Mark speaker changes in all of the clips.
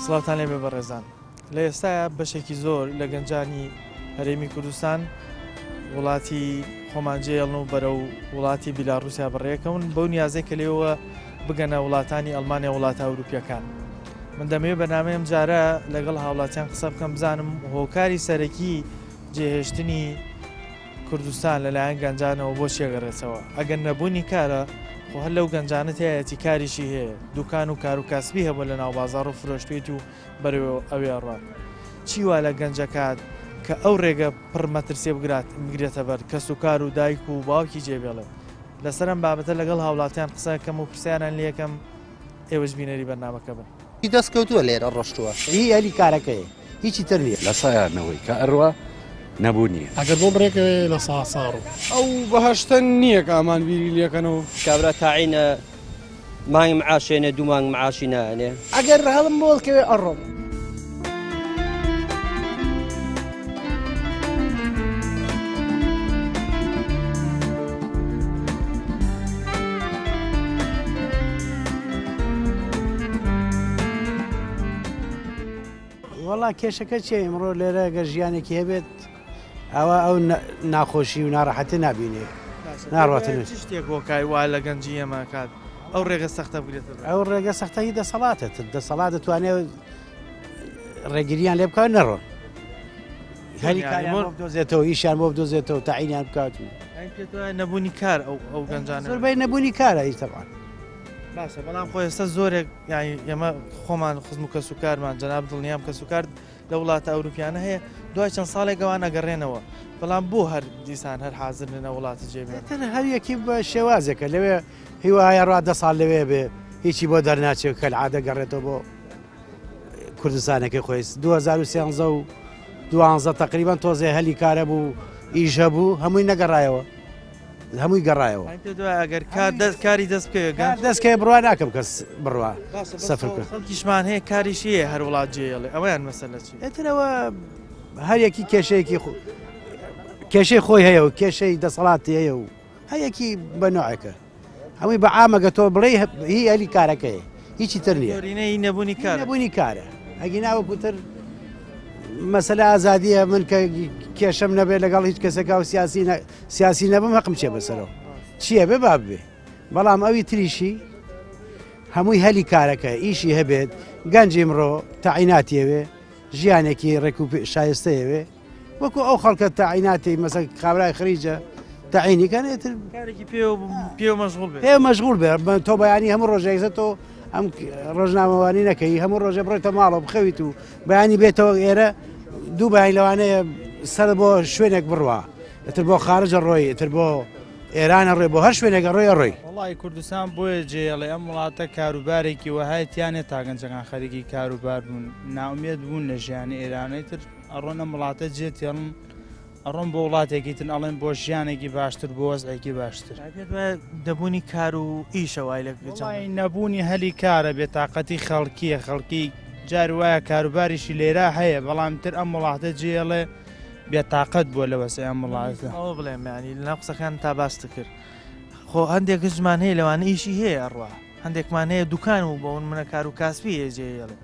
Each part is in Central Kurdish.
Speaker 1: سڵاتان لێبێ بەڕێزان لە ئێستاە بەشێکی زۆر لە گەنجانی هەرێمی کوردستان وڵاتی خۆمانجێڵن و بەرەو وڵاتی بیلاڕوسیا بڕێکەون بەو نیازەی کە لێەوە بگەنە وڵاتانی ئەڵمانیا وڵاتە ئەوروپیەکان. من دەمەوێت بەنامەیەم جارە لەگەڵ هاوڵاتیان قسە بکەم بزانم هۆکاری سەرەکی جێهێشتنی کوردستان لەلایەن گەنجانەوە بۆ شێگەڕێتەوە. ئەگەر نەبوونی کارە خۆ هەر لەو گەنجانت هەیەی کاریشی هەیە دوکان و کار و کاسبی هەبوو لە ناو بازاڕ و فرۆشتێت و بەرەوە ئەوێ ڕات چی وا لە گەنجەکات کە ئەو ڕێگە پڕمەترسێ بگرێتە بەر کەس و کار و دایک و باوکی جێبێڵێ لەسەرم بابەتە لەگەڵ هاوڵاتیان قسەکەم و پرسیانان لێکم ئێوەش بینەری بەرنامەکە بن.
Speaker 2: دەستکەوتووە لێرە ڕۆشتووە
Speaker 3: هی ئەلی کارەکەی هیچی تر نییە
Speaker 4: لە سایانەوەی کە ئەڕوە نەبوونیە
Speaker 5: ئەگەر بۆ بڕێکەوێ لە ساساڕ
Speaker 6: ئەو بەهشتە نییە کە ئامان بیری لێکەنەوە
Speaker 7: کابرا تاعینە مانگ معاشێنە دوو مانگ معاشی نانێ
Speaker 3: ئەگەر هەڵم بۆڵکەوێ ئەڕۆم وەڵا کێشەکە چێ ئەمڕۆ لێرە گەر ژیانێکی هەبێت ئەوە ئەو ناخۆشی و ناڕەحەتی نابینێ ناڕاتن
Speaker 1: شتێک بۆکای وا لە گەنجی ئەمە کات ئەو ڕێگە سەختە بگرێتەوە
Speaker 3: ئەو ڕێگە سەختەی دەسەڵاتێت دەسەڵات دەتوانێت ڕێگریان لێ بکات نەڕۆن هەری کاریان بۆ بدۆزێتەوە ئیشیان بۆ بدۆزێتەوە تاعینیان بکات
Speaker 1: نەبوونی کار ئەو گەنجانە
Speaker 3: زۆربەی نەبوونی کارە هیچ تەبعان
Speaker 1: باشە بەڵام خۆ ئێستا زۆرێک یانی ئێمە خۆمان خزم و کەس و کارمان جەناب دڵنیام کەس و کار لە وڵاتە ئەوروپیانە هەیە دوای چەند ساڵێک ئەوان ئەگەڕێنەوە بەڵام بۆ هەر دیسان هەر حاضر لەنە وڵاتی جێبێت
Speaker 3: هەر یەکی بە شێوازێکە لەوێ هیوایە ڕوا 10 ساڵ لەوێ بێ هیچی بۆ دەرناچێت کە عادە گەڕێتەوە بۆ کوردستانەکەی خۆی 2013 و 12 تقریبان تۆزێ هەلی کارە بوو ئیش هەبوو هەمووی نەگەڕایەوە هەمووی گەڕایەوە
Speaker 1: ئەگەر کاری دەست
Speaker 3: دەستکە بڕوا ناکەم کەس بڕوا سەفر کرد
Speaker 1: خەڵکیشمان هەیە کاریشیە هەر وڵات جێڵێ ئەویان مەسەلە چی
Speaker 3: ئێترەوە هەر یەکی کێشەیەکی کێشەی خۆی هەیە و کێشەی دەسەڵاتی هەیە و هەیەکی بەنوعەکە هەمووی بە ئامەگە تۆ بڵێ هی ئەلی کارەکەی هیچی تر نییە نەبوونی کارە ئەگی ناوەکوتر مەسەلە ئازادیە من کە کێشەم نەبێت لەگەڵ هیچ کەسێکا و سیاسی نەبم حەقم چێ بەسەرەوە چییە بێ باب بێ بەڵام ئەوی تریشی هەمووی هەلی کارەکە ئیشی هەبێت گەنجی مرۆ تاعیناتیەوێ ژیانێکی ڕێک و شایستەیەوێ وەکو ئەو خەڵکە تاعیناتی مەسەل خابرای خریجە تاعینیکان ئێتر پێ مەشغوڵ بێ تۆ بەیانی هەموو ڕۆژێکزە تۆ ئەم ڕۆژنامەوانی نەکەی هەموو ڕۆژێ بڕێتە ماڵەوە بخەویت و بەیانی بێتەوە ئێرە دوو بەیان لەوانەیە سەر بۆ شوێنێک بڕوە ئەتر بۆ خارجە ڕۆی ئەتر بۆ ئێرانە ڕێ بۆ هەر شوێنێکە ڕۆیە ڕۆی
Speaker 8: وڵی کوردستان بۆیە جێڵێ ئەم وڵاتە کاروبارێکی وهایەتیانێت تاگەنجەکان خەریکی کاروبار بوون ناومێت بوون لە ژیانی ئێرانەی تر ئەڕۆنە وڵاتە جێتێڵن ئەڕۆم بۆ وڵاتێکی تر ئەڵێن بۆ ژیانێکی باشتر بۆ وەزعێکی باشتر
Speaker 1: دەبوونی کار و ئیشەوای لە
Speaker 8: نەبوونی هەلی کارە بێتاقەتی خەڵکیە خەڵکی جار وایە کاروباریشی لێرا هەیە بەڵام تر ئەم وڵاتە جێڵێ بێتاقەت بووە لە وەسە ئەم وڵاتە
Speaker 1: ئەوە بڵێم ینی لە قسەکان تا باستە کرد خۆ هەندێک ژمان هەیە لەوانە ئیشی هەیە ئەڕوا هەندێکمان هەیە دوکان و بەون منە کار و کاسبی هەیە جێڵێ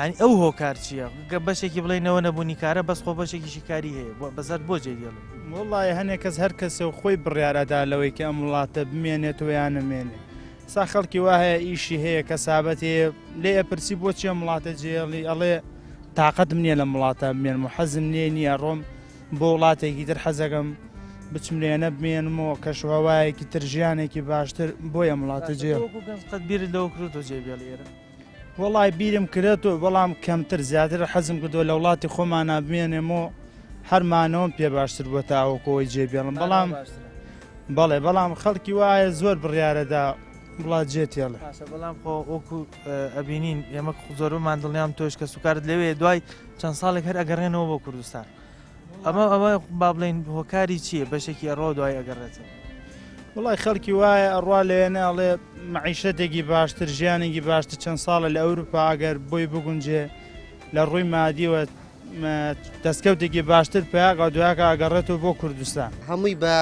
Speaker 1: ینی ئەو هۆکار چییە بەشێکی بڵێنەوە نەبوونی کارە بەس خۆ بەشێکیشی کاری هەیە بەزەر بۆ جێدێڵێ
Speaker 8: وڵی هەنێک کەس هەر کەسە و خۆی بڕیارەدا لەوەی کە ئەم وڵاتە بمێنێتەوە یان نمێنێ سا خەڵکی وا هەیە ئیشی هەیە کەسابەت هەیە لێ ئەپرسی بۆچی ئەم وڵاتە جێڵی ئەڵێ تااقەتم نییە لە وڵاتە بمێن و حەزم لێ نییە ڕۆم بۆ وڵاتێکی تر حەزەکەم بچم لێنە بمێنمەوە کەشوهاوایەکی تر ژیانێکی باشتر بۆیە وڵاتە جێ
Speaker 1: بیرت لەوە کردەوە جێبێڵێرە
Speaker 8: وڵی بیرم کردێتەوە بەڵام کەمتر زیاتر حەزم کردەوە لە وڵاتی خۆمانە بمێنێمەوە هەرمانەوەم پێ باشتر بۆ تاوەکەوەی جێبێڵم بەڵام خەڵکی وایە زۆر بڕیارەدا وڵات جێتێڵێ
Speaker 1: بەڵام خۆ وەکو ئەبینین ئێمە زۆرمان دڵنیام تۆش کە سوکارت لەوێ دوای چەند ساڵێک هەر ئەگەڕێنەوە بۆ کوردستان ئەمە با بڵێن هۆکاری چییە بەشێکی ئەڕۆ دوای ئەگەڕێتەوە
Speaker 8: وڵی خەڵکی وایە ئەڕوا لێنەڵێ معیشەتێکی باشتر ژیانێکی باشتر چەند ساڵە لە ئەوروپا ئەگەر بۆی بگونجێ لە ڕووی مادیوە دەستکەوتێکی باشتر پیاگە دوایکە ئەگەڕێتەوە بۆ کوردستان
Speaker 2: هەمووی بە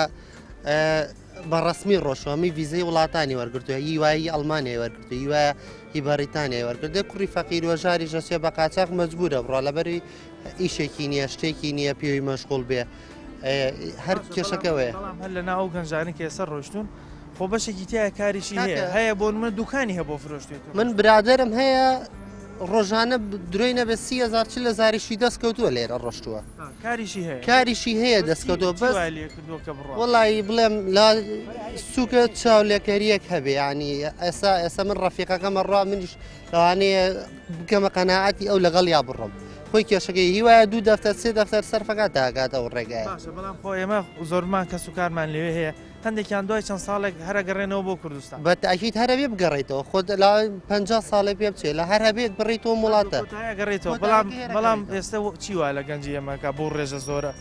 Speaker 2: بەڕسمی ڕۆژەوەمی ویزەی وڵاتانی وەرگرتووە هیوایی ئەڵمانیای وەرگرتو هیوایە هی بەریتانیای وەرگردە کوڕی فەقیر وەژاری ژەسێ بە قاچاق مەجبورە بڕۆ لەبەری ئیشێکی نییە شتێکی نییە پێوی مەشغوڵ بێ هەر کێشەکەوەیە
Speaker 1: هەر لە ناو گەنجانی کە ئێستا ڕۆشتون خۆ بەشێکی تایە کاریشی هەیە بۆ من دوکانی هەیە بۆ فرۆشتێت
Speaker 2: من برادرم هەیە ڕۆژانە درۆی نەبێ 30,000 چ لە زاریشی دەستکەوتووە لێرە ڕۆشتووە کاریشی هەیە دەستکەوتەوە بەس وڵی بڵێم لا سوکە چاولێکەریەک هەبێ ینی ئێستا من ڕەفیقەکەمە ڕوا منیش لەوانەیە بکەمە قەناعەتی ئەو لەگەڵ یا بڕۆم خۆی کێشەکەی هیوایە 2 دەفتەر 3 دەفتەر سەرفەکات داگاتە ئەو ڕێگایە
Speaker 1: بەڵام خۆ ئێمە زۆرمان کەس و کارمان لێوێ هەیە هەندێکیان دوای چەند ساڵێک هەرەگەڕێنەوە بۆ کوردستان
Speaker 2: بە تاکید هەرەبێ بگەڕێیتەوە خۆت لە 50 ساڵێ پێ بچێت لە هەر هەبێت بڕیتەوە وڵاتە
Speaker 1: گەڕێتەوە بەڵام ئێستا چی وایە لە گەنجی ئێمەکە بۆ ڕێژە زۆرە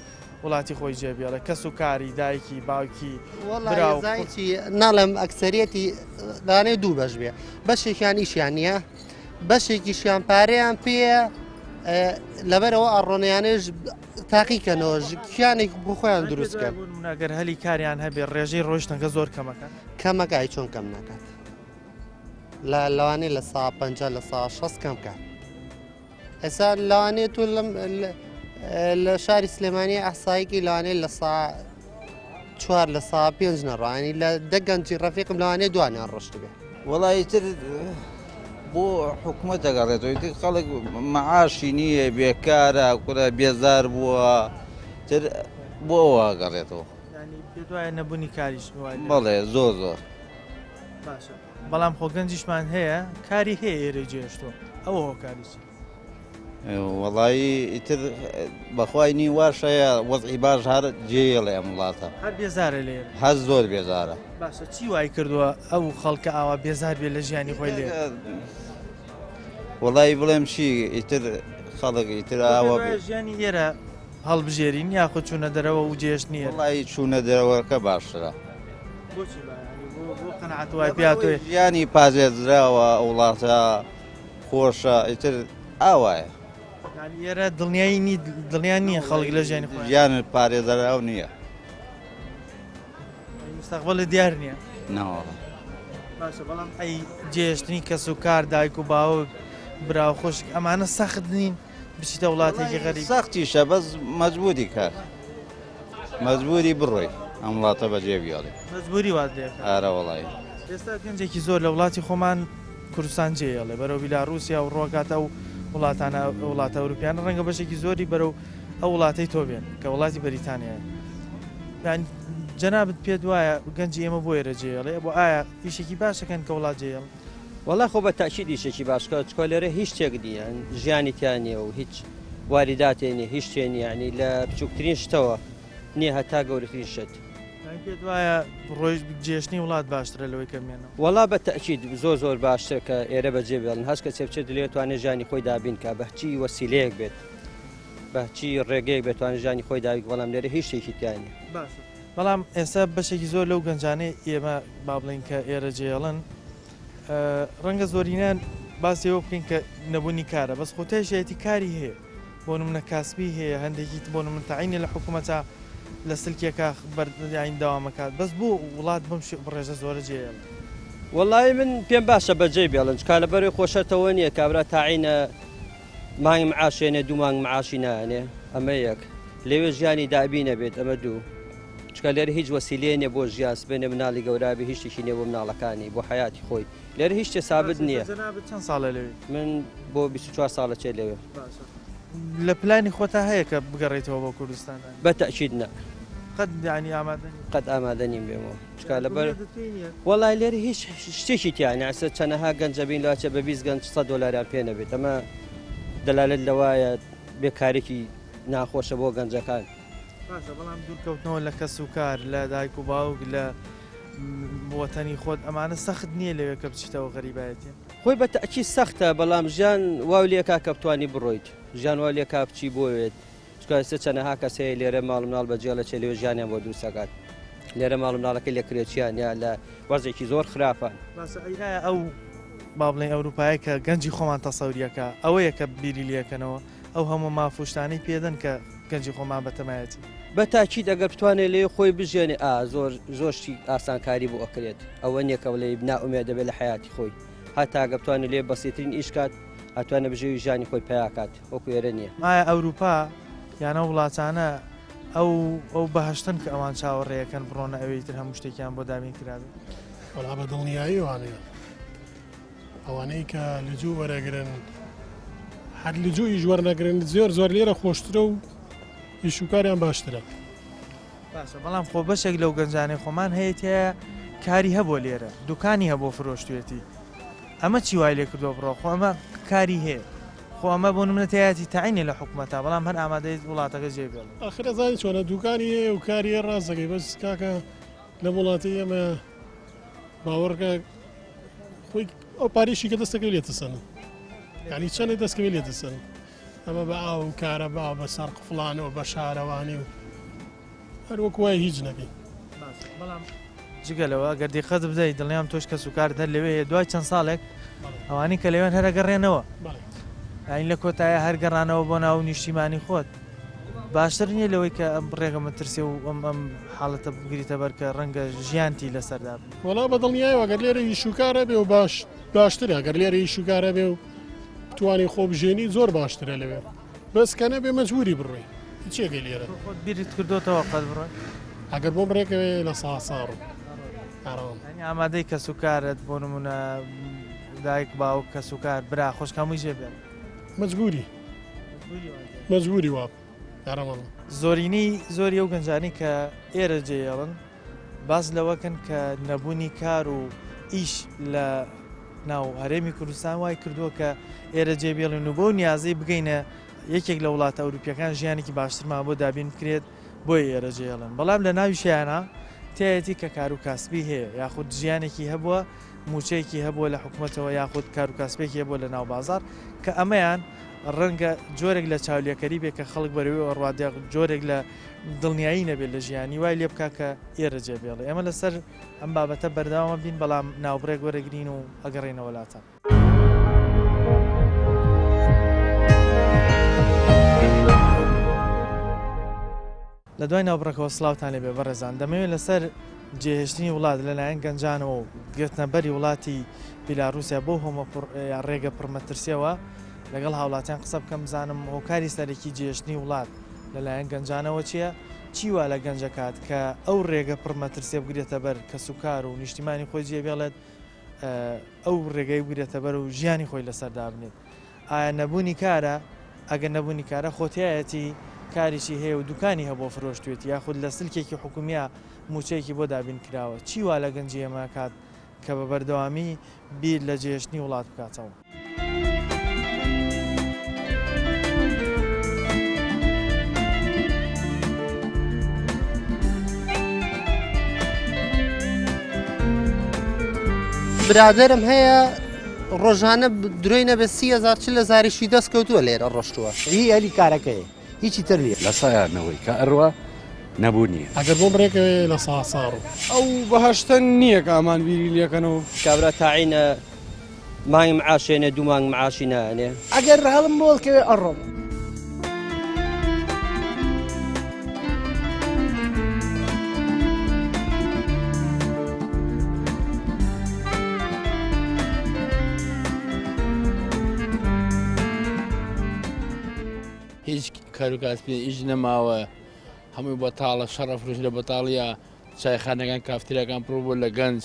Speaker 1: وڵاتی خۆی جێبیێڵە کەس و کاری دایکی باوکی
Speaker 2: وڵایکی ناڵم ئەکسەرەتی دانێ دوو بەش بێ بەشێکیان ئیشیان نییە بەشێکیشیان پارەیان پێە لەبەرەوە ئەڕۆنیانێش تاقیکەنەوە کیانێک بۆ خۆیان دروستکەن
Speaker 1: ناگەر هەلی کاریان هەبێ ڕێژەی ڕۆژتەکە زۆر کەمەکە
Speaker 2: کەمەکای چۆن کەم ناکات لەوانەیە لە سا 50 لە سا 6 کەم کات ئێستا لەوانێت و لە شاری سلێمانی ئەحسایەکی لەوانەیە لە سا 4 لە سا 5 نەڕوانی لە دەگەنجی ڕەفیقم لەوانەیە دوانیان ڕۆشت بێ
Speaker 9: وڵایتر بۆ حکوومەت دەگەڕێتەوەی خەڵک مەعاشی نییە بێکارە کوڕە بێزار بووە تر بۆ ئەوە گەڕێتەوە
Speaker 1: دوایە نەبوونی کاریش
Speaker 9: بەڵێ زۆر زۆر
Speaker 1: بەڵام خۆ گەنجیشمان هەیە کاری هەیە ئێرە جێشتۆ ئەوە هۆکاریی
Speaker 9: وەڵایی ئیتر بەخوای نی واشەیە وەزعی باش هەر جێڵێ ئەم وڵاتە
Speaker 1: هەر بێزارە لێ
Speaker 9: هەز زۆر بێزارە
Speaker 1: باشە چی وای کردووە ئەو خەڵکە ئاوا بێزار بێ لە ژیانی خۆی لێ
Speaker 9: وەڵایی بڵێم چی ئیتر خەڵک ئیتر ئاوە
Speaker 1: ژیانی ئێرە هەڵبژێرین یاخۆ چوونە دەرەوە و جێش نییە
Speaker 9: وڵایی چوونە دەرەوەکە باشترە ژیانی پازێزراوە وڵاتە خۆشە ئیتر ئاوایە
Speaker 1: ئێرە دڵنیای نییە خەڵک لە ژیانی
Speaker 9: ژیان پارێزەراو نییە
Speaker 1: مستەقبڵی دیار نییە
Speaker 9: ناوە
Speaker 1: بەڵام ئەی جێشتنی کەس و کار دایک و باوک براو خۆش ئەمانە سەخت نین بچیتە وڵاتێکی غەریب
Speaker 9: سەختیشە بەس مەجبوری کار مەجبوری بڕۆی ئەم وڵاتە بەجێ بیاڵی
Speaker 1: مەجبوری وات لێ
Speaker 9: ئارە وڵایی
Speaker 1: ئێستا گەنجێکی زۆر لە وڵاتی خۆمان کوردستان جێڵێ بەرەو بیلاڕوسیا و ڕۆکاتە و وڵاتانە وڵاتە ئەوروپیانە ڕەنگە بەشێکی زۆری بەرەو ئەو وڵاتەی تۆ بێن کە وڵاتی بەریتانیا جەنابەت پێت وایە گەنجی ئێمە بۆ ئێرە جێڵێ بۆ ئایا ئیشێکی باشەکەن کە وڵات جێڵ
Speaker 7: وەڵا خۆ بە تاکید ئیشێکی باشکە چکۆ لێرە هیچ شتێک دییان ژیانی تیانە و هیچ واریداتێنێ هیچ شتێن ینی لە بچووکترین شتەوە نییە هەتا گەورەترین شت
Speaker 1: پێت وایە ڕۆژ جێشتنی وڵات باشترە لەوەی کەمێنەوە
Speaker 7: وەڵا بە تاکید زۆر باشتر کە ئێرە بەجێ بێڵن هەست کە چێبچێت لێتوانێ ژیانی خۆی دابین کە بەچی وەسیلەیەک بێت بەچی ڕێگەیەک بێتوانێت ژیانی خۆی داوی بەڵام لێرە هیچ شتێکی تیانە
Speaker 1: بەڵام ئێستا بەشێکی زۆر لەو گەنجانەی ئێمە با بڵین کە ئێرە جێڵن ڕەنگە زۆرینان باسیەوە بکەین کە نەبوونی کارە بەس خۆتەشێتی کاری هەیە بۆ منە کاسبی هەیە هەندێکی بۆ من تاعینی لە حکوومەتە لە سلکێکە بەردین داوامەکات بەس بۆ وڵات بم ڕێژە زۆرە جێڵ
Speaker 7: وەڵی من پێم باشە بەجێ بێڵن چکا لە بەرەی خۆشەتەوە نییە کابرا تاعینە مانگ معاشێنێ دوو مانگ معاشی نانێ ئەمە یەک لەوێ ژیانی دابینە بێت ئەمە دوو چکە لێرە هیچ وەسیلێنێ بۆ ژیاس بێنێ مناڵی گەورابی هیچ شتێکی نییە بۆ مناڵەکانی بۆ حیاتی خۆی لێرە هیچ شتێ سابت نییە
Speaker 1: چەند ساڵە لەوێ
Speaker 7: من بۆ 24 ساڵە چێ لەوێ
Speaker 1: لە پلانی خۆتا هەیە کە بگەڕێتەوە بۆ کوردستان
Speaker 7: بە تاکید نە
Speaker 1: قەت ینی
Speaker 7: قەت ئامادە نیم بێمەوە چکا لەبەر وەڵای لێرە هیچ شتێکی تیانە ئەسە چەنەها گەنجە بین لاچە بە 20 گەنج $100 پێ نەبێت ئەمە دەلالت لەوایە بێکارێکی ناخۆشە بۆ گەنجەکان
Speaker 1: بەڵام دوورکەوتنەوە لە کەس و کار لە دایک و باوک لە وەتەنی خۆت ئەمانە سەخت نییە لەوێ کە بچیتەوە غەریبایەتی
Speaker 7: خۆی بە تاکی سەختە بەڵام ژیان واو لێکا کە بتوانی بڕۆیت ژیان وا لێکا بچی بۆوێت چکەسە چەنەها کەسەیە لێرە ماڵ مناڵ بەجێڵە چێ لێوە ژیانیان بۆ دروستەکات لێرە ماڵ مناڵەکە لێ کرێکیان یا لە وەرزێکی زۆر خراپە
Speaker 1: ئەو با بڵێن ئەوروپای کە گەنجی خۆمان تەسەوریەکە ئەوەیە کە بیری لەکەنەوە ئەو هەموو مافوشتانەی پێدەن کە گەنجی خۆمان بەتەمایەتی
Speaker 7: بە تاکید ئەگەر بتوانێت لێ خۆی بژێنێ زۆرشتی ئاسانکاری بۆ ئەکرێت ئەوە نییەکە لێ ناومێ دەبێت لە حیاتی خۆی هەتا ئەگە بتوانێت لێ بەسیترین ئیشکات ئەتوانە بژێوی ژانی خۆی پیاکات وەکو ئێرە نییە
Speaker 1: مایە ئەوروپا یانە وڵاتانە ئەو بەهشتن کە ئەوان چاوەڕێیەکەن بڕۆنە ئەوەی تر هەموو شتێکیان بۆ دامین کرابێت
Speaker 5: وەڵا بە دڵنیایی وانەیە ئەوانەی کە لجوو وەرەگرن هەر لجوو ئیش وەرنەگرن زۆر لێرە خۆشترە و ئیشوکاریان باشترە
Speaker 1: باشە بەڵام خۆ بەشێک لەو گەنجانەی خۆمان هەیەتە کاری هەبوو لێرە دوکانی هەبوو فرۆشتوێتی ئەمە چی وای لێ کردۆ بڕۆ خۆ ئەمە کاری هەیە خۆ ئەمە بۆ نمونەتایەتی تاعینی لە حکوومەتە بەڵام هەر ئامادەی وڵاتەکە جێبێڵ
Speaker 5: ئاخرە زانی چۆنە دوکانی هەیە و کاریە ڕاستەکەی بەس کاکە لە وڵاتی ئەمە باوەڕکە خۆی ئەو پارێشی کە دەستەکەی لێتە سەن ینی چەندێک دەستکەوی لێتە سەن ئەمە بە ئاو کارە با بە سەر قفڵانەوە بە شارەوانی و هەروەک وای هیچ نەکەی
Speaker 1: بەڵام جگەلەوە گەردی خەت بدەیت دڵنیام تۆش کە سوکار هەر لەوێ دوای چەند ساڵێک ئەوانی کە لەوێن هەرەگەڕێنەوە ئاین لە کۆتایە هەر گەڕانەوە بۆ ناو نیشتیمانی خۆت باشتر نییە لەوەی کە ئەم ڕێگە مەترسێ و ئەم حاڵەتە بگریتە بەر کە ڕەنگە ژیانتی لەسەردا
Speaker 5: وەڵا بە دڵنیایەوە گەر لێرە ئیشوکارە بێ و باشترە گەر لێرە ئیشوکارە بێ و توانی خۆ بژێنی زۆر باشترە لەوێ بەس کە نەبێ مەجبوری بڕۆی هیچێکی لێرە
Speaker 1: بیریت کردوتەوە قەت بڕۆی
Speaker 5: ئەگەر بۆ بڕێکەوێ لە ساساڕ
Speaker 1: ئامادەی کە سوکارت بۆ نمونە دایک باوک کە سوکار برا خۆشکەمووی ژێبێن
Speaker 5: مەجبوری واب
Speaker 1: زۆری ئەو گەنجانی کە ئێرە جێڵن باس لەوەکەن کە نەبوونی کار و ئیش لە ناو هەرێمی کوردستان وای کردووە کە ئێرە جێبێڵن و بۆ نیازەی بگەینە یەکێک لە وڵاتە ئەوروپیەکان ژیانێکی باشترمان بۆ دابین بکرێت بۆی ئێرە جێڵن بەڵام لە ناوی شیانە تایەتی کە کار و کاسبی هەیە یاخود ژیانێکی هەبووە موچەیەکی هەبووە لە حکوومەتەوە یاخود کار و کاسبێکی هەبووە لە ناو بازار کە ئەمەیان ڕەنگە جۆرێک لە چاولیەکەری بێ کە خەڵک بەروێ ڕوادە جۆرێک لە دڵنیایی نەبێت لە ژیانی وای لێ بکە کە ئێرە جێبێڵێ ئێمە لەسەر ئەم بابەتە بەرداوامە بین بەڵام ناوبڕێک وەرەگرین و ئەگەڕێنە وڵاتە لە دوای ناوبڕەکەەوە سلااوان لێ بێ بەڕێزان دەمەوێت لەسەر جێهێشتنی وڵات لەلایەن گەنجانەوە و گرتنەبەری وڵاتی بیلاڕوسیا بۆ هۆمە ڕێگە پڕمەترسیەوە لەگەڵ هاوڵاتیان قسە بکەم بزانم هۆکاری سەرێکی جێشتنی وڵات لەلایەن گەنجانەوە چییە؟ چیوا لە گەنجەکات کە ئەو ڕێگە پڕمەترسێ بگرێتە بەر کە سوکار و نیشتیمانی خۆی جێبێڵێت ئەو ڕێگەی بگرێتە بەر و ژیانی خۆی لەسەردا بنێت ئایا نەبوونی کارە ئەگەر نەبوونی کارە خۆتیایەتی کاریشی هەیە و دوکانی هەبوو فرۆشتوێت یاخود لە سلکێکی حکومیە موچەیەکی بۆ دابین کراوە چیوا لە گەنجی ئێمە کات کە بە بەردەوامی بیر لە جێشتنی وڵات بکاتەوە
Speaker 2: برادرم هەیە ڕۆژانە درۆی نەبێ 30,000 لە زاریشی دەست کەوتووە لێرە ڕۆشتووە
Speaker 3: هی ئەلی کارەکەی هیچی تر نیە
Speaker 4: لە سایانەوەی کە ئەروە نەبوو نییە
Speaker 5: ئەگەر بۆ بڕێکەوێ لە ساساڕ
Speaker 6: ئەو بەهشتە نییە کە ئامان بیری لەکەنەوە
Speaker 7: کابرا تاعینە مانگ معاشێنێ دوو مانگ معاشی نانێ
Speaker 3: ئەگەر هەڵم بۆڵکەوێ ئەڕۆم
Speaker 10: هیچ کاروکاسبی ئیش نەماوە هەمووی بەتاڵە شەڕە فرۆش لە بەتاڵیا چایخانەکان کافترەکان پڕ بوو لە گەنج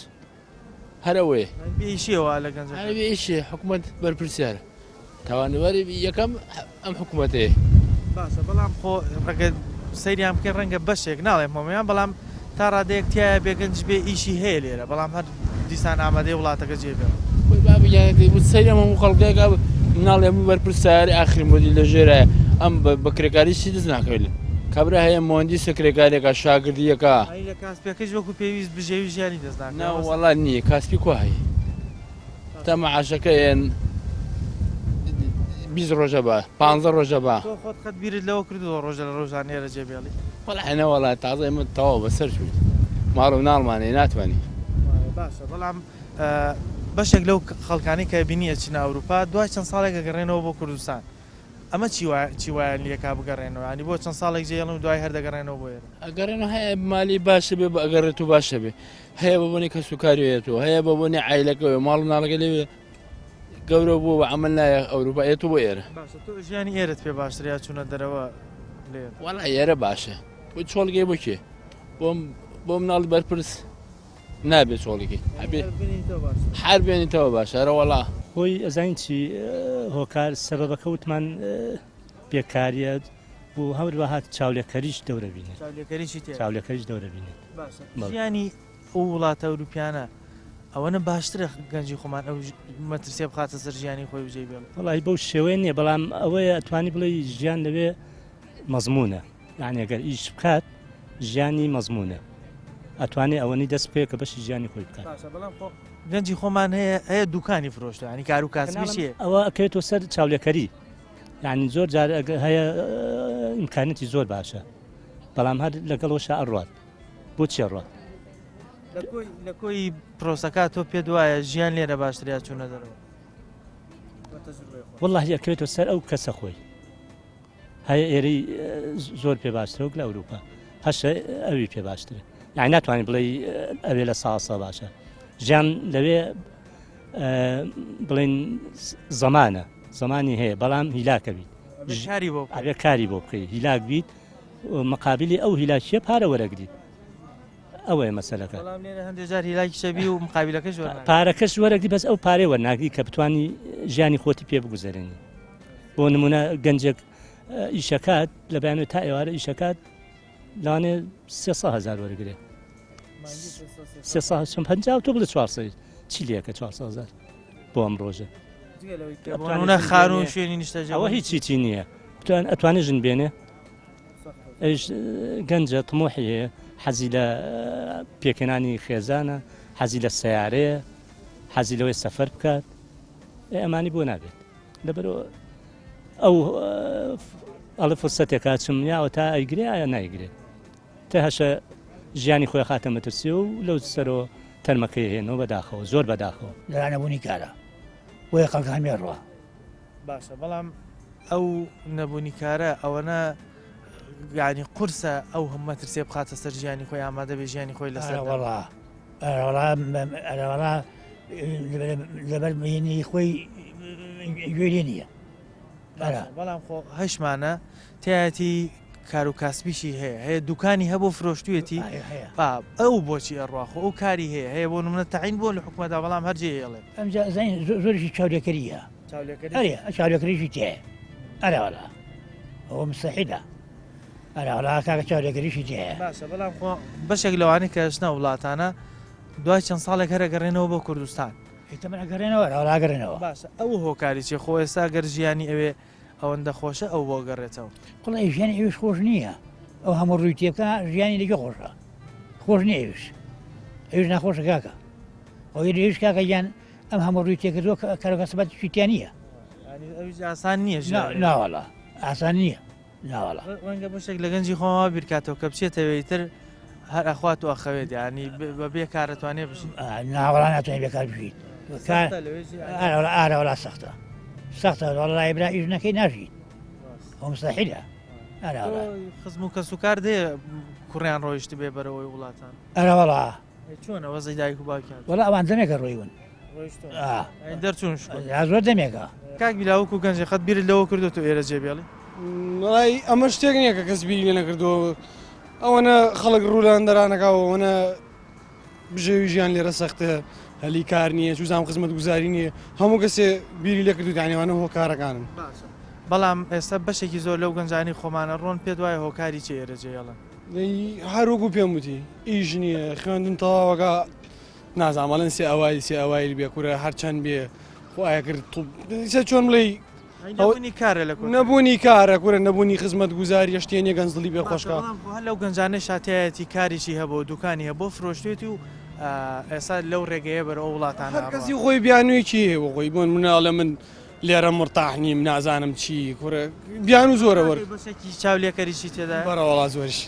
Speaker 10: هەرەوەی
Speaker 1: ئیشیەوە لە گەنج
Speaker 10: ئیشێ حکوومەت بەرپرسیارە تاوانەوەری یەکەم ئەم حکوومەتەیە
Speaker 1: باشە بەڵام خۆ ڕگە سەیریان بکە ڕەنگە بەشێک ناڵێ مۆمیان بەڵام تا ڕادەیەک تایە بێگەنج بێ ئیشی هەیە لێرە بەڵام هەر دیسان ئامادەی وڵاتەکە جێبێ
Speaker 10: سەیرم هەموو خەڵکێکە مناڵێ هەموو بەرپرسیاری ئاخری مۆدی لە ژێرایە ئەم بەکرێکاری چی دەست ناکەوێت کابرا هەیە مۆندی سکرێکارێکە شاگردیەکە
Speaker 1: لە کاسپەکەش وەکو پێویست بژێوی ژیانی دەستناکە
Speaker 10: وەڵات نییە کاسپی کو هەیە تا مەعاشەکەیان 20 ڕۆژە بە 15 ڕۆژە بە
Speaker 1: خۆت خەت بیرت لەوە کردو ڕۆژە لە ڕۆژانێرە جێبێڵی
Speaker 10: هەنە وڵات تازە ئێمە تەواو بەسەر چوت ماڕ و ناڵمانێ ناتوانانی
Speaker 1: باشە بەڵام بەشێک لەو خەڵکانی کە بینیە چینە ئەوروپا دوای چەند ساڵێک گەڕێنەوە بۆ کوردستان ئەمە چی وایە لێکا بگەڕێنەوە ینی بۆ چەند ساڵێک جێڵم دوای هەردەگەڕێنەوە بۆ ئێرە
Speaker 10: ئەگەڕێنەوە هەیە مالی باشە بێ ئەگەڕێت و باشە بێ هەیە بە بۆنی کە سوکاریێتەوە هەیە بە بۆنی عیلەکەوێ ماڵ ناڵەکە لێوێ گەورە بوو بە ئەمە لایە ئەوروپا ئێت و بۆ ئێرە
Speaker 1: ژیانی ئێرت پێ باشتریا چوونە دەرەوە لێر
Speaker 10: وەڵا ئێرە باشە بۆ چۆڵگەی بۆ کێ بۆ مناڵی بەرپرس نابێت چۆڵێکی هەر بێنیتەوە باشە ئەرە وەڵا
Speaker 11: خۆی ئەزانین چی هۆکار سەبەبەکە وتمان بێکاریە بۆ هەوروە هات چاولێکەریش دەورە بینێت چاولێکەریش دەورە بینێت
Speaker 1: ژیانی ئەو وڵاتە ئەوروپیانە ئەوەنە باشترە گەنجی خۆمان ئەو مەترسێ بخاتە سەر ژیانی خۆی وجێ بێڵ
Speaker 11: وڵی بەو شێوەیە نییە بەڵام ئەوەیە ئەتوانی بڵێ ژیان لەوێ مەزمونە یعنی ئەگەر ئیش بکات ژیانی مەزمونە ئەتوانێت ئەوەنی دەست پێ کە بەشی ژیانی خۆی بکات
Speaker 1: گەنجی خۆمان هەیە دوکانی فرۆشتە ینی کار و کاسبیشیە
Speaker 11: ئەوە ئەکەوێتەوە سەر چاولێکەری یعنی زۆر جار هەیە ئیمکانەتی زۆر باشە بەڵام هەر لەگەڵەوەش ئەڕات بۆچی ڕات
Speaker 1: لە کۆی پرۆسەکە تۆ پێ دوایە ژیان لێرە باشتریا چوونە دەرەوە
Speaker 11: والله ئەکەوێتەوە سەر ئەو کەسە خۆی هەیە ئێرەی زۆر پێ باشترە وەک لە ئەوروپا هەشە ئەوی پێ باشترە یعنی ناتوانین بڵێ ئەوێ لە ساسە باشە ژیان لەوێ بڵێن زەمانە زمانی هەیە بەڵام هیلاکە بیت ئەبێ کاری بۆ بکەیت هیلاک بیت مقابلی ئەو هیلاکیە پارە وەرەگریت ئەوەیە مەسەلەکە پارەکەش وەرەگری بەس ئەو پارەی وەرناگری کە بتوانی ژیانی خۆتی پێ بگوزارێنی بۆ نمونە گەنجێک ئیشەکات لە بەیانێت تا ئێوارە ئیشەکات لەوانێ 300,000 وەرەگرێت 350 تۆ بڵێ 400 چی لێکە 400,000 بۆ ئەم ڕۆژە
Speaker 1: خانوو شوێنی نیشتەجە
Speaker 11: ئەوە هیچی چی نییە ئەتوانێت ژن بێنێ ئەوش گەنجە تمۆحی هەیە حەزی لە پێکەنانی خێزانە حەزی لە سیارەیە حەزی لەوەی سەفەر بکات ئەمانی بۆ نابێت لەبەرەوە ئەو ئەڵە فرسەتێکا چم یاوە تا ئەیگرێ یا نایگرێت تا هەشە ژیانی خۆی خاتە مەترسیە و لەو سەرەوە تەرمەکەی هێنەوە بەداخەوە زۆر بەداخەوە
Speaker 12: لەنەبوونی کارە وی خەڵکان مێڕوە
Speaker 1: باشە بەڵام ئەو نەبوونی کارە ئەوەنە یعنی قورسە ئەو هەم مەترسێ بخاتە سەر ژیانی خۆی ئامادە بێ ژیانی خۆی لەسەر
Speaker 12: لەبەر مێنی خۆی گوێرێ نییە
Speaker 1: بەڵام خۆ هەشمانە تایەتی کار و کاسبیشی هەیە دوکانی هەبوو فرۆشتوێتی ئەو بۆچی ئەڕواخۆ ئەو کاری هەیە بۆ نمونە تەعین بۆ لە حکومەتدا بەڵام هەرجێ هێڵێ
Speaker 12: ئەمجا زۆرشی چاولێکەریە چاولێکەریشی تێ ئەراوەلا ئەوە مستەحیلە ئەراوەلا کاکە چاولێکەریشی تێ
Speaker 1: باشە بەڵام خۆ بەشێک لەوانەی کە ژنە وڵاتانە دوای چەند ساڵێک هەرەگەڕێنەوە بۆ کوردستان
Speaker 12: ئەگەڕێنەوە ڕاگەڕێنەوە
Speaker 1: باشە ئەو هۆکاری چێ خۆ ئێستا گەر ژیانی ئەوێ ئەوەندە خۆشە ئەو بۆ گەڕێتەوە
Speaker 12: قڵی ژیانی ئەوش خۆش نییە ئەو هەموو ڕوویتێکە ژیانی لەگە خۆشە خۆش نییە ئەوش ناخۆشە کاکە ئەوی لێش کاکە گیان ئەم هەموو ڕوویتێکە زۆر کارەکەسبەتی شتیان نییە
Speaker 1: ئاسان نییە
Speaker 12: ناوەڵا ئاسان نییە ناوەڵا
Speaker 1: ڕەنگە بەشێک لە گەنجی خۆما بیرکاتەوە کە بچێتەوەیتر هەر ئەخوات و ئەخەوێت ینی بەبێ کارەتوانێ بشین
Speaker 12: ناوەڵا ناتوانێت بێکار بژیت ئارەوەڵا سەختە سەختە وەڵای برا ئیژنەکەی ناژیت ئەو مستەحیلە
Speaker 1: خزم و کەس و کار دێ کوڕیان ڕۆیشت بێ بەرەوەی وڵاتان
Speaker 12: ئەرەوەڵا
Speaker 1: چۆنە وەزەی دایک و باوکیان
Speaker 12: وەڵا ئەوان دەمێکە ڕۆیون
Speaker 1: دەرچوون
Speaker 12: زۆر دەمێکە
Speaker 1: کاک بیلاوەکو گەنجی خەت بیرت لەوە کردو تو ئێرە جێبێڵی
Speaker 6: وڵی ئەمە شتێک نییە کە کەس بیری لێ نەکردەوە ئەوەنە خەڵک ڕوولان دەرانەکەەوەنە بژێوی ژیان لێرە سەختە هەلی کار نییە چوزام خزمەت گوزاری نییە هەموو کەسێ بیری لێ کردو دانیوانە هۆکارەکانم
Speaker 1: بەڵام ئێستا بەشێکی زۆر لەو گەنجانی خۆمانە ڕۆن پێ دوای هۆکاری چێ ئێرە جێڵن
Speaker 6: هەروەکو پێم وتی ئیژ نییە خوێندن تەواوەکە نازانمەڵەن سێ ئەوایل بێ کوورە هەرچەند بێ خۆیە کرد چۆن بڵێ نەبوونی کارە کوورە نەبوونی خزمەت گوزاری شتێنێ گەنجڵی بێ خۆشکە
Speaker 1: لەو گەنجانە شاتایەتی کاریشی هەبوو دوکانی هەبوو فرۆشتێتی و ئێستا لەو ڕێگەیە بەر ئەو وڵاتان
Speaker 6: کەسی خۆی بیانوویکی هەیە خۆی بۆن مناڵە من لێرە مرتاحنیم نازانم چی کوورە بیان و زۆرە وەر
Speaker 1: بەشێکی چاولێکەریشی تێدا
Speaker 6: بەرەوەڵا زۆرش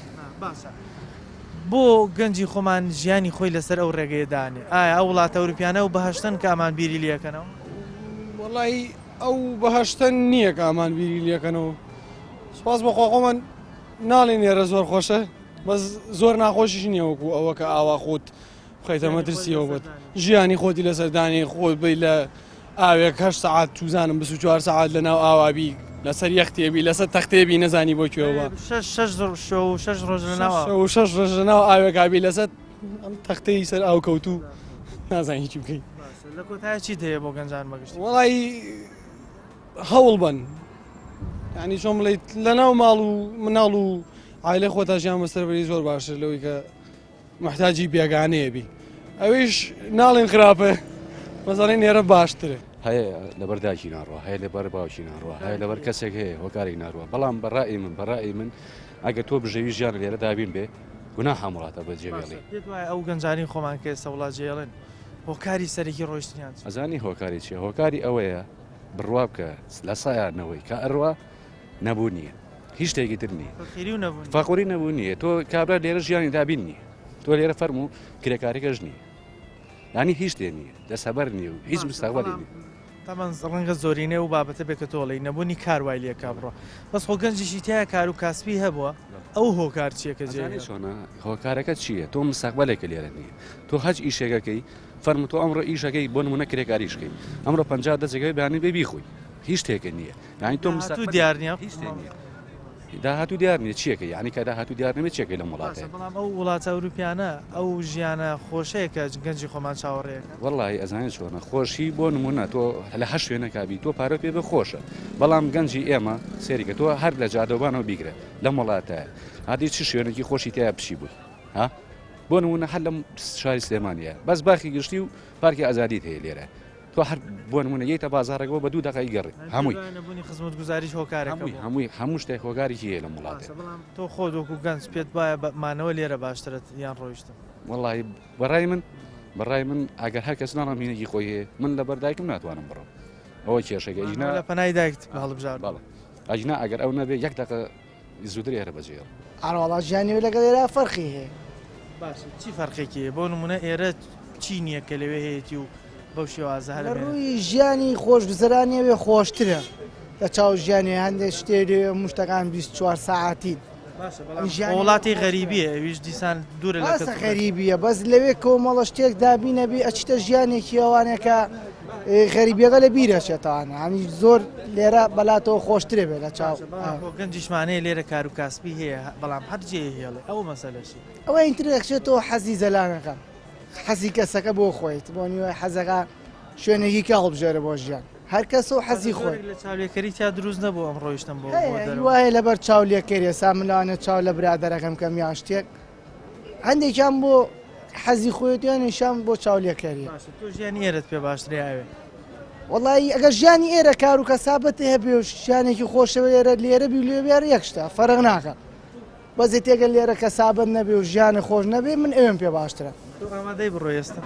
Speaker 1: بۆ گەنجی خۆمان ژیانی خۆی لەسەر ئەو ڕێگەیەدانێ ئایا ئەو وڵاتە ئەوروپیانە و بەهشتن کامان بیری لەکەنەوە
Speaker 6: وڵی ئەو بەهشتە نییە کە ئامان بیری لەکەنەوە سپاس بەخوا خۆمان ناڵێن ێرە زۆر خۆشە بەس زۆر ناخۆشیش نییە وەکو ئەوە کە ئاوا خۆت بخەیتە مەترسیەوە بێت ژیانی خۆتی لەسەردانی خۆت بی لە ئاوێک 8 ساعات توزانم 24 ساعات لە ناو ئاوابی لەسەر یەختێبی لەسەر تەختێبی نەزانی بۆ کوێوە
Speaker 1: 6 ڕۆژ لەناوە
Speaker 6: 6 ڕۆژ لەناو ئاوێکابی لەسەر ئەم تەختەی سەر ئاو کەوتو نازانی چی بکەیت
Speaker 1: لە کۆتایی چی دەیە بۆ گەنجان مەگەشت
Speaker 6: وڵی هەوڵ بن ینی چۆن بڵیت لە ناو ماڵ و مناڵ و عایلە خۆتا ژیان بەسەربەری زۆر باشتر لەوەی کە محتاجی بێگانەیە بی ئەویش ناڵێن خراپە مەزانین ئێرە باشترە
Speaker 4: هەیە لەبەر داکی ناڕوە هەیە لەبەر باوکی ناڕوە هەیە لەبەر کەسێک هەیە هۆکارێک ناڕوە بەڵام بەڕای من ئەگە تۆ بژەوی ژیان لێرە دابین بێ گونا هەموڵاتە بە جێوێڵێ
Speaker 1: ئەو گەنجانی خۆمان کە ئێستا وڵات جێڵێن هۆکاری سەرەکی ڕۆیشتیان
Speaker 4: ئەزانی هۆکاری چیە هۆکاری ئەوەیە بڕوا بکە لە سایانەوەی کە ئەڕوا نەبوو نییە هیچ شتێکی تر نییە فاقۆری نەبوو نییە تۆ کابرا لێرە ژیانی دابین نییە تۆ لێرە فەرمو و کرێکارێکەش نییە ینی هیچ شتێ نییە دەسەبەر نییە و هیچ مستەقبەلی نییە
Speaker 1: تامان ڕەنگە زۆرینێ و بابەتە بێکە تۆڵی نەبوونی کاروای لێ کابڕۆ بەس خۆ گەنجیشی تایە کار و کاسبی هەبووە ئەو هۆکار چیەکە جێ
Speaker 4: چۆنە هۆکارەکە چییە تۆ مستەقبەلێکە لێرە نییە تۆ هەج ئیشێگەکەی فەرمو تۆ ئەمڕۆ ئیشەکەی بۆ نمونە کرێکاریشکەی ئەمڕۆ 50 دەجێگەی بەیانی بێ بیخۆی هیچ شتێکە نییە یانی تۆ
Speaker 1: مستەقبەل دیار نییە
Speaker 4: داهاتوو دیار نیە چیەکە یعنی کە داهاتوو دیار نەبێت چێکەی لە وڵاتە
Speaker 1: بەڵام ئەو وڵاتە ئەوروپیانە ئەو ژیانە خۆشەیە کە گەنجی خۆمان چاوەڕێیەکە
Speaker 4: وەڵی ئەزانێت چۆنە خۆشی بۆ نمونە تۆ لە هەش شوێنەکبی تۆ پارە پێ بە خۆشە بەڵام گەنجی ئێمە سێریکە تۆ هەر لە جادۆبانەوە بیگرە لە وڵاتە هادی چ شوێنێکی خۆشی تیا پشی بوو ها بۆ نمونە هەر لە شاری سلێمانە بەس باخی گشتی و پارکی ئازادیت هەیە لێرە تۆ هەر بۆ نمونە یەیتە بازارەکەەوە بە 2 دقی گەڕی
Speaker 1: هەمووی خزمەت گوزاریش هۆکارەکە
Speaker 4: هەموو شتێک هۆکارێکی هەیە لە وڵاتە
Speaker 1: تۆ خۆ دۆکو گەنج پێت وایە مانەوە لێرە باشترت یان ڕۆیشتم
Speaker 4: وەڵی بەڕای من ئەگەر هەر کەس ناڕامینێکی خۆی هەیە من لە بەردایکم ناتوانم بڕۆ ئەوە کێشەکە ئینا
Speaker 1: لە پەنای دایکت هەڵبژار
Speaker 4: باڵ ئەجنا ئەگەر ئەو نەبێ 1 دقە زووتر هێرە بەجێ
Speaker 13: ئاڕواڵات ژیانی لەگەڵ ئێرە فەرقی هەیە
Speaker 1: باش چی فەرقێکی بۆ نمونە ئێرە چی نییە کە لەوێ هەیەی و بەو شێوازە هەر
Speaker 13: ڕووی ژیانی خۆشگوزەرانیەوێ خۆشترە لە چاو ژیانی هەندێک شتێ مشتەکان 24 ساعتی
Speaker 1: وڵاتی غەریبیە ئەویش دیسان دوورە لە
Speaker 13: غەریبیە بەس لەوێ کۆمەڵە شتێک دابینەبی ئەچتە ژیانێکی ئەوانەکە غەریبیەکە لە بیرەچێتەوانە هەنی زۆر لێرە بەلاتەوە خۆشترێ بێت لە چاو
Speaker 1: گەنجیشمانەیە لێرە کار و کاسبی هەیە بەڵام هەرجێ هێڵێ ئەو مەسەلەشی
Speaker 13: ئەوە ئینترێکشێتەوە حەزی زەلانەکە حەزی کەسەکە بۆ خۆیت بۆ نیوە حەزەکە شوێنێکی کە هەڵبژێرە بۆ ژیان هەر کەس و حەزی خۆی
Speaker 1: لە چاولێکەری تا دروست نەبوو ئەم ڕۆیشتم بۆ
Speaker 13: وایە لەبەر چاولێکەریە ساملانە چاو لە برادەرەکەم کەم یا شتێک هەندێکیان بۆ حەزی خۆیتیان نیشان بۆ چاولێکەریە
Speaker 1: تۆ ژیانی ئێرت پێ باشترێ ئاوێ
Speaker 13: وڵی ئەگەر ژیانی ئێرە کار و کەسابەت هەبێ و ژیانێکی خۆشەوە لێرە لێرە بی لێبیار یەکشتە فەرق ناکە بەزێت تێگەل لێرە کەسابەت نەبێ و ژیانی خۆش نەبێ من ئێوەم پێ باشترە
Speaker 1: ئامادەی بڕۆ ئێستا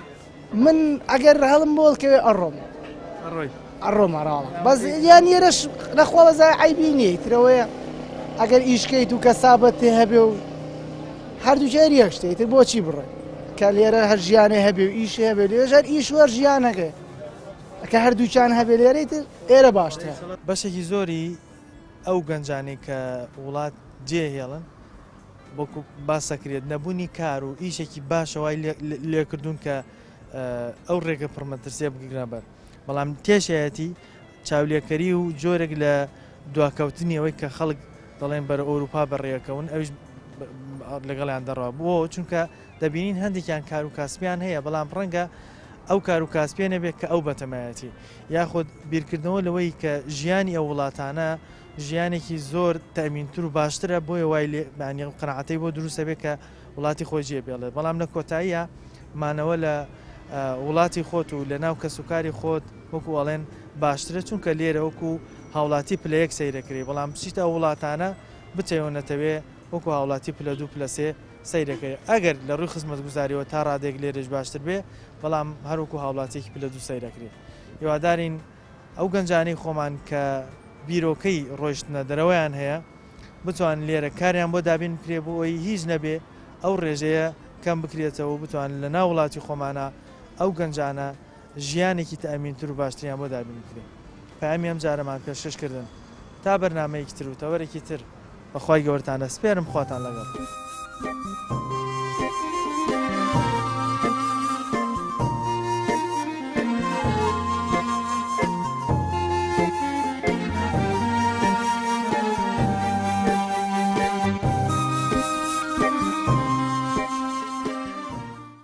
Speaker 13: من ئەگەر هەڵم بۆڵکەوێ ئەڕۆم ئەڕاڵ بەس یان ئێرەش لەخۆڵەزای عیبی نیە ترەوەیە ئەگەر ئیشکەیت و کەسابەت تێ هەبێ و هەردووچار یەک شتێتتر بۆچی بڕێ کە لێرە هەر ژیانێ هەبێ و ئیش هەبێ لێژەر ئیش وەر ژیانەکە کە هەردووچان هەبێ لێرەیتر ئێرە باشترە
Speaker 1: بەشێکی زۆری ئەو گەنجانی کە وڵات جێهێڵن بۆکو باسەکرێت نەبوونی کار و ئیشێکی باشەوەی لێکردوون کە ئەو ڕێگە پڕمەترسێ بگرنە بەر بەڵام تێشایەتی چاولێکەری و جۆرێک لە دواکەوتنیەوەی کە خەڵک دەڵێن بەرە ئەوروپا بەڕێەکەون ئەوش لەگەڵیان دەڕوا بۆ چونکە دەبینین هەندێکیان کار و کاسبیان هەیە بەڵام ڕەنگە ئەو کار و کاسپێ نەبێت کە ئەو بەتەمایەتی یاخود بیرکردنەوە لەوەی کە ژیانی ئەو وڵاتانە ژیانێکی زۆر تەمینتر و باشترە بۆیە وای لێبانی قەنەعەتەی بۆ دروستە بێت کە وڵاتی خۆی جێبێڵێ بەڵام لە کۆتاییە مانەوە لە وڵاتی خۆت و لە ناو کەسوکاری خۆت وەکو ئەڵێن باشترە چونکە لێرە وەکو هاوڵاتی پلەیەک سەیرەکرێ بەڵام بچیتە ئەو وڵاتانە بچەوەنەتەوێ وەکو هاوڵاتی پلە 2 پلە 3 سەیرەکەی ئەگەر لە ڕووی خزمەت گوزاریەوە تا ڕادێک لێرەش باشتر بێ بەڵام هەروکو هاوڵاتێکی پلە 2 سەیرەکرێ هیوادارین ئەو گەنجانەی خۆمان کە بیرۆکەی ڕۆیشتنە دەرەوەیان هەیە بتوان لێرە کاریان بۆ دابین بکرێ بۆ ئەوی هیچ نەبێ ئەو ڕێژەیە کەم بکرێتەوە بتوان لە ناو وڵاتی خۆمانە ئەو گەنجانە ژیانێکی تەمینتر و باشتریان بۆ دابین بکرێ پامی ئەم جارەمان پێشکەشکردن تا بەرنامەیەکی تر و تەوەرێکی تر بەخوای گەورتانە سپێرم خواتان لەگەڵ.